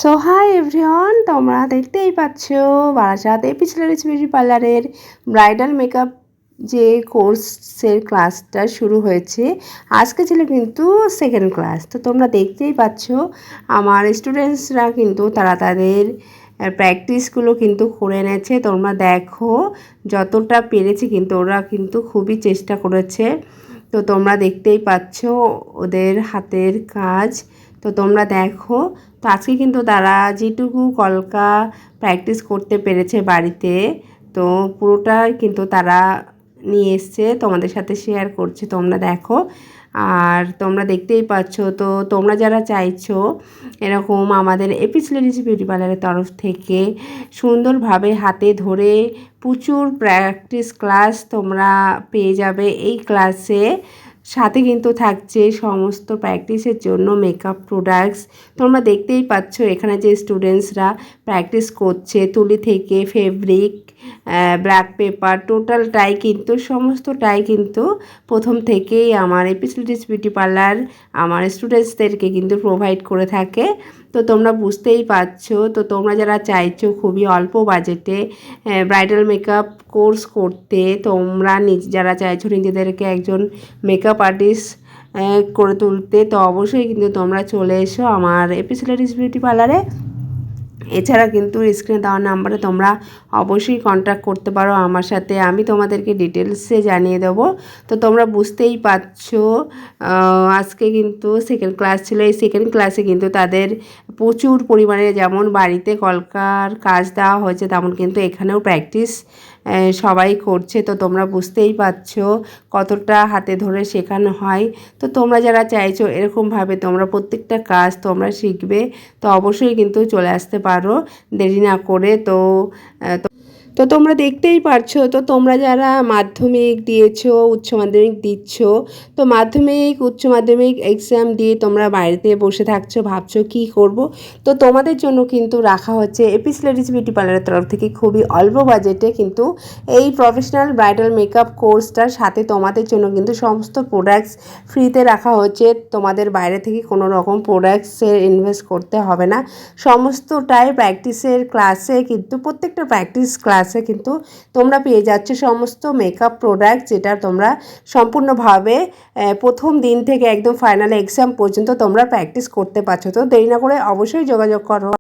So hi everyone, তোমরা দেখতেই পাচ্ছ বারাসাত এপিসোডারিজ বিউটি পার্লারের ব্রাইডাল মেকআপ যে কোর্সের ক্লাসটা শুরু হয়েছে। আজকে ছিল কিন্তু সেকেন্ড ক্লাস। তো তোমরা দেখতেই পাচ্ছ আমার স্টুডেন্টসরা কিন্তু তারা তাদের প্র্যাকটিসগুলো কিন্তু করে এনেছে। তোমরা দেখো যতটা পেরেছে কিন্তু ওরা কিন্তু খুবই চেষ্টা করেছে। তো তোমরা দেখতেই পাচ্ছ ওদের হাতের কাজ। তো তোমরা দেখো, তো আজকে কিন্তু তারা যেটুকু কলকা প্র্যাকটিস করতে পেরেছে বাড়িতে, তো পুরোটাই কিন্তু তারা নিয়ে এসছে তোমাদের সাথে শেয়ার করছে। তোমরা দেখো, আর তোমরা দেখতেই পাচ্ছ। তো তোমরা যারা চাইছো এরকম আমাদের এপিসোডারিজ বিউটি পার্লারের তরফ থেকে সুন্দরভাবে হাতে ধরে প্রচুর প্র্যাকটিস ক্লাস তোমরা পেয়ে যাবে এই ক্লাসে। সাথে কিন্তু থাকছে সমস্ত প্র্যাকটিসের জন্য মেকআপ প্রোডাক্টস। তোমরা দেখতেই পাচ্ছ এখানে যে স্টুডেন্টসরা প্র্যাকটিস করছে, তুলি থেকে ফেব্রিক, ব্ল্যাক পেপার, টোটালটাই কিন্তু সমস্তটাই কিন্তু প্রথম থেকেই আমার এপিসোডারিজ বিউটি পার্লার আমার স্টুডেন্টসদেরকে কিন্তু প্রোভাইড করে থাকে। তো তোমরা বুঝতেই পারছো। তো তোমরা যারা চাইছো খুবই অল্প বাজেটে ব্রাইডাল মেকআপ কোর্স করতে, তোমরা যারা চাইছো নিজেদেরকে একজন মেকআপ আর্টিস্ট করে তুলতে, তো অবশ্যই কিন্তু তোমরা চলে এসো আমার এপিসোডারিজ বিউটি পার্লারে। এছাড়া কিন্তু স্ক্রিনে দেওয়া নাম্বারে তোমরা অবশ্যই কন্ট্যাক্ট করতে পারো আমার সাথে, আমি তোমাদেরকে ডিটেলসে জানিয়ে দেবো। তো তোমরা বুঝতেই পারছো আজকে কিন্তু সেকেন্ড ক্লাস ছিল। এই সেকেন্ড ক্লাসে কিন্তু তাদের প্রচুর পরিমাণে যেমন বাড়িতে কলকার কাজ দেওয়া হয়েছে, তেমন কিন্তু এখানেও প্র্যাকটিস সবাই করছে। তো তোমরা বুঝতেই পারছো কতটা হাতে ধরে শেখানো হয়। তো তোমরা যারা চাইছো এরকমভাবে তোমরা প্রত্যেকটা কাজ তোমরা শিখবে, তো অবশ্যই কিন্তু চলে আসতে পারো দেরি না করে। তো তোমরা দেখতেই পারছো। তো তোমরা যারা মাধ্যমিক দিয়েছো, উচ্চ মাধ্যমিক দিচ্ছ, তো মাধ্যমিক উচ্চ মাধ্যমিক এক্সাম দিয়ে তোমরা বাড়িতে বসে থাকছো, ভাবছো কি করব, তো তোমাদের জন্য কিন্তু রাখা হচ্ছে এপিসোডারিজ বিউটি পার্লারের তরফ থেকে খুবই অল্প বাজেটে কিন্তু এই প্রফেশনাল ব্রাইডাল মেকআপ কোর্সটার সাথে তোমাদের জন্য কিন্তু সমস্ত প্রোডাক্টস ফ্রিতে রাখা হচ্ছে। তোমাদের বাইরে থেকে কোনো রকম প্রোডাক্টসের ইনভেস্ট করতে হবে না। সমস্তটাই প্র্যাকটিসের ক্লাসে কিন্তু প্রত্যেকটা প্র্যাকটিস ক্লাসে কিন্তু তোমরা পেয়ে যাচ্ছ সমস্ত মেকআপ প্রোডাক্ট, যেটা তোমরা সম্পূর্ণভাবে প্রথম দিন থেকে একদম ফাইনাল এক্সাম পর্যন্ত তোমরা প্র্যাকটিস করতে পারছো। তো দেরি না করে অবশ্যই যোগাযোগ করো।